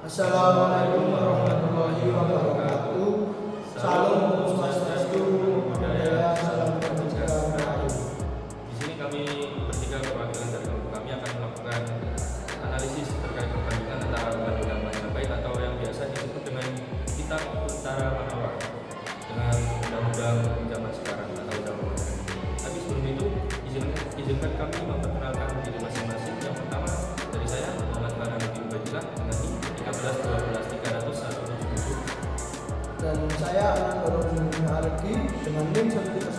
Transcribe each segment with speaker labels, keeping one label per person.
Speaker 1: Assalamualaikum warahmatullahi wabarakatuh. Salam Swastiastu, budaya, salam kebajikan rahayu.
Speaker 2: Di sini kami bertiga perwakilan dari kelompok kami akan melakukan analisis terkait perbandingan antara Undang-Undang Majapahit atau yang biasa disebut dengan Kitab Untara Manawa dengan Undang-Undang zaman sekarang atau Undang-Undang. Tapi sebelum itu izinkan kami memperkenalkan diri masing-masing. Yang pertama dari saya Muhammad Farhan bin Ubadillah dengan NIM 13 12 301
Speaker 1: Dan saya Anan Barodin Argi dengan NIM 132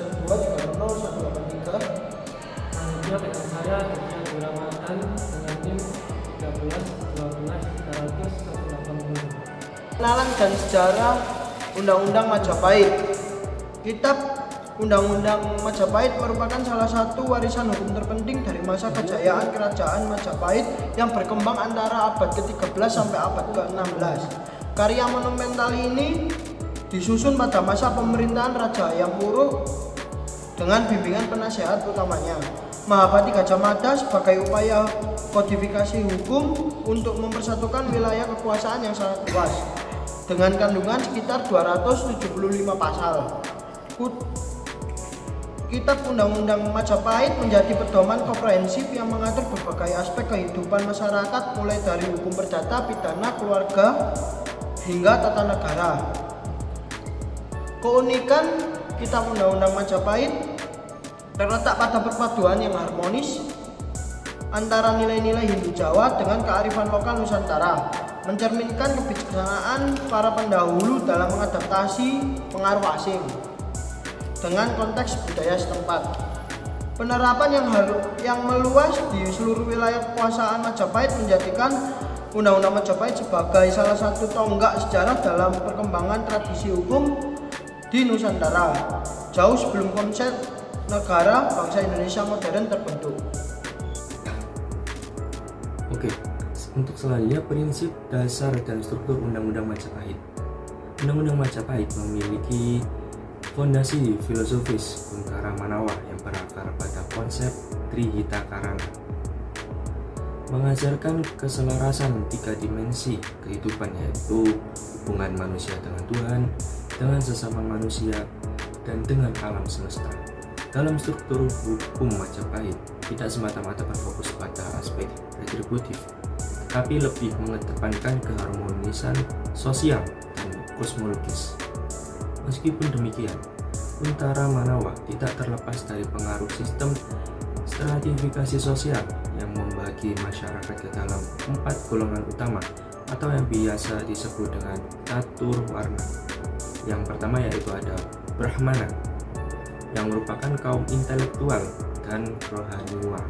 Speaker 3: Selanjutnya dengan saya Dr. Guramatan dengan NIM 13 12 380.
Speaker 1: Kenalan dan sejarah Undang-Undang Majapahit. Kitab Undang-Undang Majapahit merupakan salah satu warisan hukum terpenting dari masa kejayaan Kerajaan Majapahit yang berkembang antara abad ke-13 sampai abad ke-16. Karya monumental ini disusun pada masa pemerintahan Raja Hayam Wuruk dengan bimbingan penasehat utamanya Mahapati Gajah Mada sebagai upaya kodifikasi hukum untuk mempersatukan wilayah kekuasaan yang sangat luas dengan kandungan sekitar 275 pasal. Kitab Undang-Undang Majapahit menjadi pedoman komprehensif yang mengatur berbagai aspek kehidupan masyarakat mulai dari hukum perdata, pidana, keluarga, hingga tata negara. Keunikan Kitab Undang-Undang Majapahit terletak pada perpaduan yang harmonis antara nilai-nilai Hindu Jawa dengan kearifan lokal Nusantara, mencerminkan kebijaksanaan para pendahulu dalam mengadaptasi pengaruh asing dengan konteks budaya setempat. Penerapan yang meluas di seluruh wilayah kekuasaan Majapahit menjadikan Undang-Undang Majapahit sebagai salah satu tonggak sejarah dalam perkembangan tradisi hukum di Nusantara, jauh sebelum konsep negara bangsa Indonesia modern terbentuk.
Speaker 4: Oke, untuk selanjutnya prinsip dasar dan struktur Undang-Undang Majapahit. Undang-Undang Majapahit memiliki fondasi filosofis Untara Manawa yang berakar pada konsep Trihita Karana, mengajarkan keselarasan 3 dimensi kehidupan, yaitu hubungan manusia dengan Tuhan, dengan sesama manusia, dan dengan alam semesta. Dalam struktur hukum Majapahit tidak semata-mata berfokus pada aspek retributif, tapi lebih mengedepankan keharmonisan sosial dan kosmologis. Meskipun demikian, Untara Manawa tidak terlepas dari pengaruh sistem stratifikasi sosial yang membagi masyarakat ke dalam 4 golongan utama atau yang biasa disebut dengan catur warna. Yang pertama yaitu ada Brahmana, yang merupakan kaum intelektual dan rohaniwan.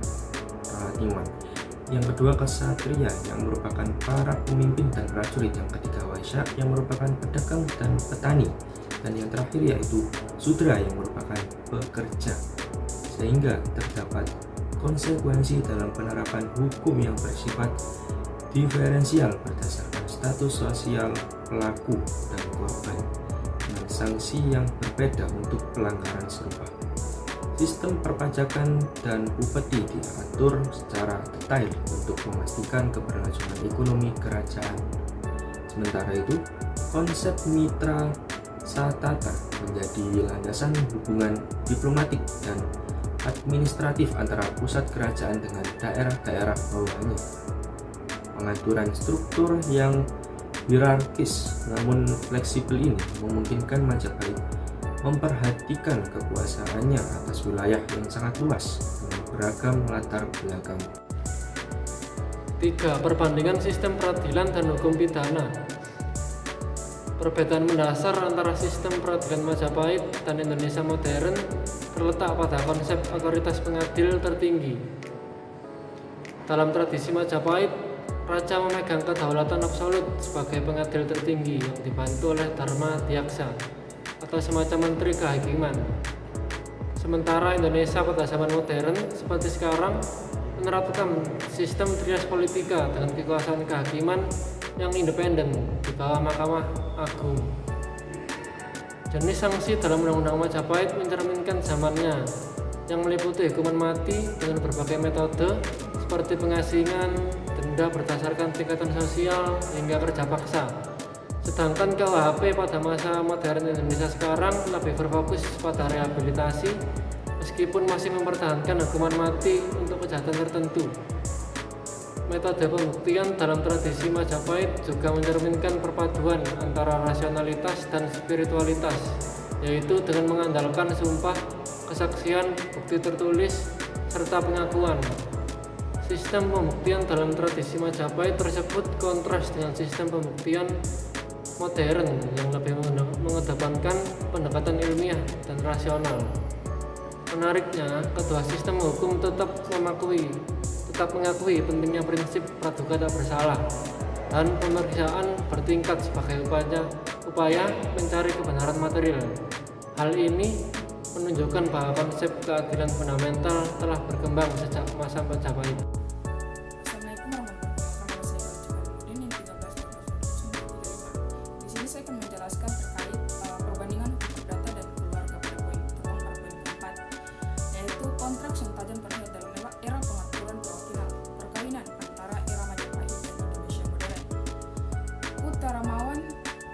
Speaker 4: Yang kedua Ksatria, yang merupakan para pemimpin dan prajurit. Yang ketiga Waisya, yang merupakan pedagang dan petani. Dan yang terakhir yaitu Sudra, yang merupakan pekerja. Sehingga terdapat konsekuensi dalam penerapan hukum yang bersifat diferensial berdasarkan status sosial pelaku dan korban, dengan sanksi yang berbeda untuk pelanggaran serupa. Sistem perpajakan dan upeti diatur secara detail untuk memastikan keberlangsungan ekonomi kerajaan. Sementara itu, konsep mitra satata menjadi landasan hubungan diplomatik dan administratif antara pusat kerajaan dengan daerah-daerah bawahannya. Pengaturan struktur yang hierarkis namun fleksibel ini memungkinkan Majapahit memperhatikan kekuasaannya atas wilayah yang sangat luas dengan beragam latar belakang.
Speaker 3: 3. Perbandingan sistem peradilan dan hukum pidana. Perbedaan mendasar antara sistem peradilan Majapahit dan Indonesia modern terletak pada konsep otoritas pengadil tertinggi. Dalam tradisi Majapahit, raja memegang kedaulatan absolut sebagai pengadil tertinggi yang dibantu oleh Dharma Diyaksa atau semacam menteri kehakiman. Sementara Indonesia pada zaman modern seperti sekarang menerapkan sistem trias politika dengan kekuasaan kehakiman yang independen di bawah Mahkamah Agung. Jenis sanksi dalam Undang-Undang Majapahit mencerminkan zamannya, yang meliputi hukuman mati dengan berbagai metode seperti pengasingan, denda, denda berdasarkan tingkatan sosial hingga kerja paksa. Sedangkan KUHP pada masa modern Indonesia sekarang lebih berfokus pada rehabilitasi, meskipun masih mempertahankan hukuman mati untuk kejahatan tertentu. Metode pembuktian dalam tradisi Majapahit juga mencerminkan perpaduan antara rasionalitas dan spiritualitas, yaitu dengan mengandalkan sumpah, kesaksian, bukti tertulis, serta pengakuan. Sistem pembuktian dalam tradisi Majapahit tersebut kontras dengan sistem pembuktian modern yang lebih mengedepankan pendekatan ilmiah dan rasional. Menariknya, kedua sistem hukum tetap mengakui pentingnya prinsip praduga tak bersalah dan pemeriksaan bertingkat sebagai upaya mencari kebenaran material. Hal ini menunjukkan bahwa konsep keadilan fundamental telah berkembang sejak masa Majapahit.
Speaker 5: Assalamualaikum warahmatullahi wabarakatuh. Saya Nurdin yang 13 Di sini saya akan menjelaskan terkait perbandingan hukum perdata dan keluarga pada poin keempat, yaitu kontrak yang tajam terlihat dalam era pengaturan perkawinan antara era Majapahit dan Indonesia modern. Utaramawan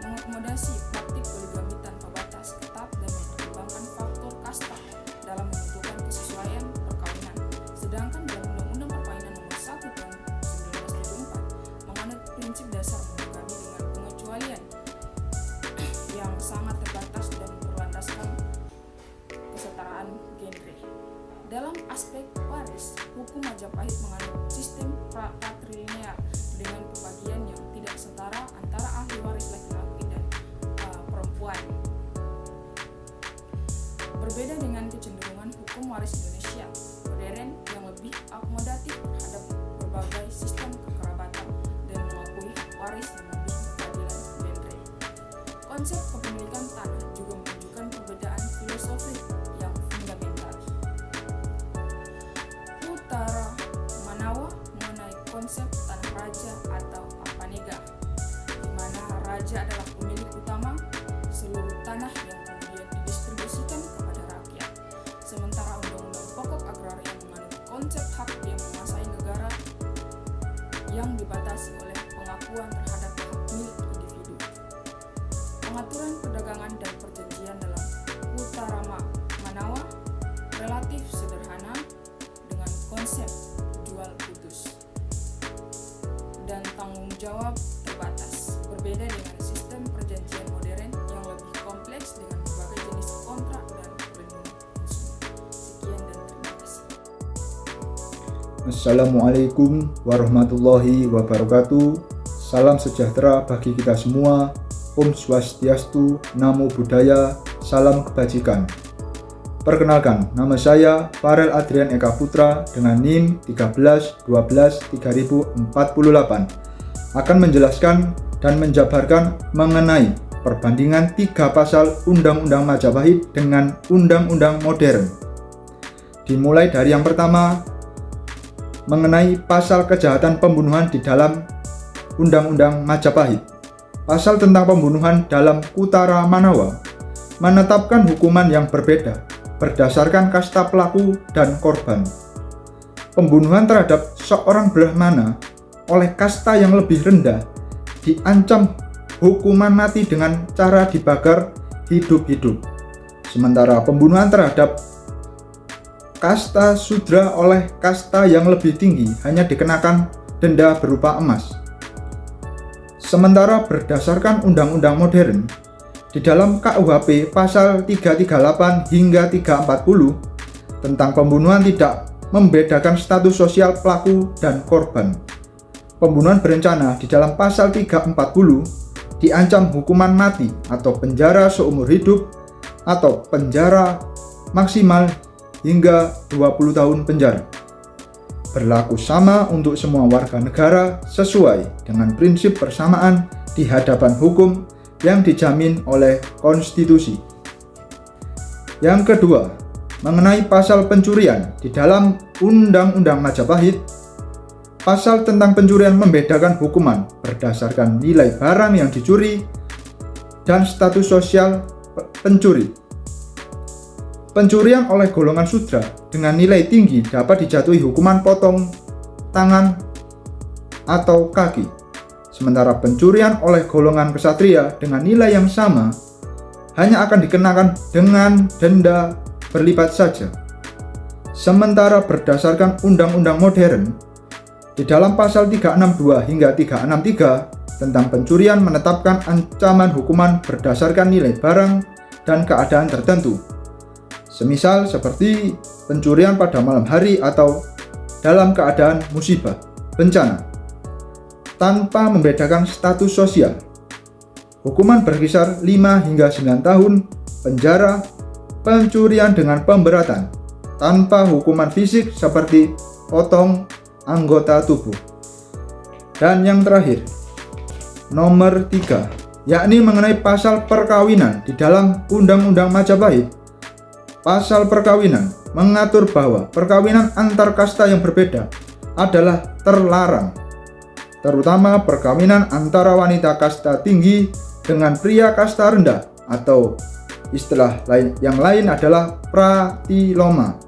Speaker 5: mengakomodasi praktik poligami tanpa batas ketat dan mempertimbangkan faktor kasta dalam menentukan kesesuaian perkawinan. Sedangkan dalam Undang-Undang Perkawinan Nomor 1 Tahun 1974 menganut prinsip dasar monogami dengan pengecualian yang sangat terbatas dan berlandaskan kesetaraan genre. Dalam aspek waris, hukum Majapahit menganut sistem patrilinear dengan pembagian yang tidak setara antara ahli waris laki-laki dan perempuan. Berbeda dengan kecenderungan hukum waris Indonesia modern yang lebih akomodatif terhadap berbagai sistem kekerabatan dan mengakui hak waris yang lebih berkeadilan genre. Konsep kepemilikan tanah juga menunjukkan perbedaan filosofi yang fundamental. Utara Manawa mengenai konsep tanah raja atau apanega, di mana raja adalah pemilik utama seluruh tanah yang kemudian didistribusikan kepada rakyat. Sementara Undang-Undang Pokok Agraria menganut konsep hak yang menguasai negara yang dibatasi oleh pengakuan terhadap hak milik individu. Pengaturan perdagangan dan perjanjian dalam Utarama Manawa relatif sederhana dengan konsep jual putus dan tanggung jawab terbatas, berbeda dengan sistem perjanjian modern yang lebih kompleks dengan berbagai jenis kontrak dan pelindung konsumen. Sekian dan terima kasih.
Speaker 6: Assalamualaikum warahmatullahi wabarakatuh. Salam sejahtera bagi kita semua. Om Swastiastu, Namo Buddhaya, salam kebajikan. Perkenalkan, nama saya Farel Adrian Eka Putra dengan NIM 13123048 akan menjelaskan dan menjabarkan mengenai perbandingan 3 pasal Undang-Undang Majapahit dengan Undang-Undang modern. Dimulai dari yang pertama, mengenai pasal kejahatan pembunuhan di dalam Undang-Undang Majapahit. Pasal tentang pembunuhan dalam Utara Manawa menetapkan hukuman yang berbeda berdasarkan kasta pelaku dan korban. Pembunuhan terhadap seorang Brahmana oleh kasta yang lebih rendah diancam hukuman mati dengan cara dibakar hidup-hidup. Sementara pembunuhan terhadap kasta Sudra oleh kasta yang lebih tinggi hanya dikenakan denda berupa emas. Sementara berdasarkan Undang-Undang modern, di dalam KUHP pasal 338 hingga 340 tentang pembunuhan tidak membedakan status sosial pelaku dan korban. Pembunuhan berencana di dalam pasal 340 diancam hukuman mati atau penjara seumur hidup atau penjara maksimal hingga 20 tahun penjara. Berlaku sama untuk semua warga negara sesuai dengan prinsip persamaan di hadapan hukum yang dijamin oleh konstitusi. Yang kedua, mengenai pasal pencurian di dalam Undang-Undang Majapahit. Pasal tentang pencurian membedakan hukuman berdasarkan nilai barang yang dicuri dan status sosial pencuri. Pencurian oleh golongan Sudra dengan nilai tinggi dapat dijatuhi hukuman potong tangan atau kaki. Sementara pencurian oleh golongan kesatria dengan nilai yang sama hanya akan dikenakan dengan denda berlipat saja. Sementara berdasarkan undang-undang modern, di dalam pasal 362 hingga 363 tentang pencurian menetapkan ancaman hukuman berdasarkan nilai barang dan keadaan tertentu. Semisal seperti pencurian pada malam hari atau dalam keadaan musibah, bencana, tanpa membedakan status sosial. Hukuman berkisar 5 hingga 9 tahun penjara, pencurian dengan pemberatan, tanpa hukuman fisik seperti potong anggota tubuh. Dan yang terakhir, nomor 3, yakni mengenai pasal perkawinan di dalam Undang-Undang Majapahit. Pasal perkawinan mengatur bahwa perkawinan antar kasta yang berbeda adalah terlarang, terutama perkawinan antara wanita kasta tinggi dengan pria kasta rendah, atau istilah yang lain adalah pratiloma.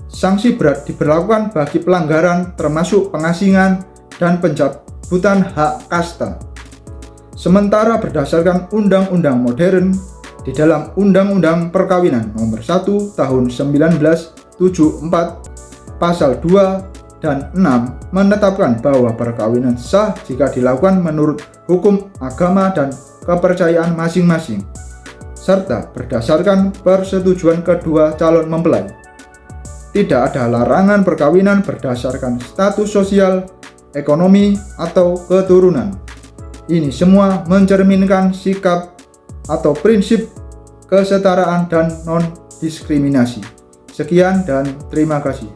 Speaker 6: Sanksi berat diberlakukan bagi pelanggaran termasuk pengasingan dan pencabutan hak kasta. Sementara berdasarkan undang-undang modern, di dalam Undang-Undang Perkawinan Nomor 1 Tahun 1974, Pasal 2 dan 6 menetapkan bahwa perkawinan sah jika dilakukan menurut hukum agama dan kepercayaan masing-masing, serta berdasarkan persetujuan kedua calon mempelai. Tidak ada larangan perkawinan berdasarkan status sosial, ekonomi, atau keturunan. Ini semua mencerminkan sikap atau prinsip kesetaraan dan non-diskriminasi. Sekian dan terima kasih.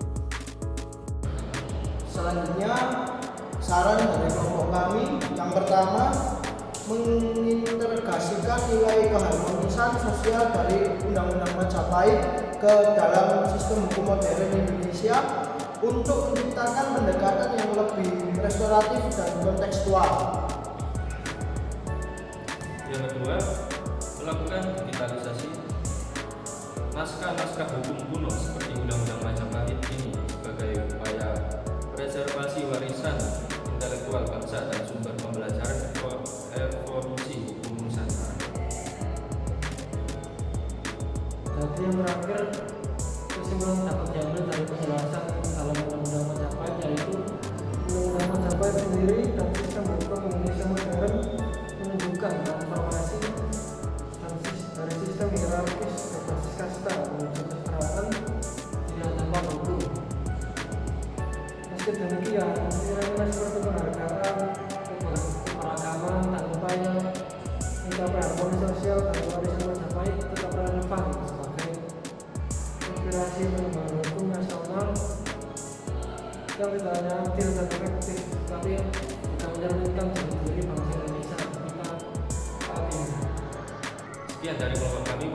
Speaker 1: Selanjutnya, saran dari kelompok kami yang pertama, mengintegrasikan nilai keharmonisan sosial dari Undang-Undang Majapahit ke dalam sistem hukum modern Indonesia untuk menciptakan pendekatan yang lebih restoratif dan kontekstual.
Speaker 2: Yang kedua, melakukan digitalisasi naskah-naskah hukum kuno seperti Undang-Undang Majapahit ini sebagai upaya preservasi warisan intelektual bangsa dan sumber pembelajaran evolusi hukum Nusantara.
Speaker 3: Jadi yang terakhir, kesimpulan dapat diambil dari penjelasan dalam Undang-Undang Majapahit, yaitu Undang-Undang Majapahit sendiri dan sistem hukum Indonesia modern menunjukkan transformasi dari sistem hierarkis berbasis kasta menuju kesetaraan tidak tanpa hukum. Meski demikian, nilai-nilai seperti penghargaan, keberagaman, dan upaya mencapai harmoni sosial dan warisan Majapahit tetap relevan sebagai inspirasi pengembangan hukum nasional yang tidak hanya adil dan efektif, tapi juga mencerminkan jati diri bangsa Indonesia kita saat ini.
Speaker 2: Sekian dari kelompok kami.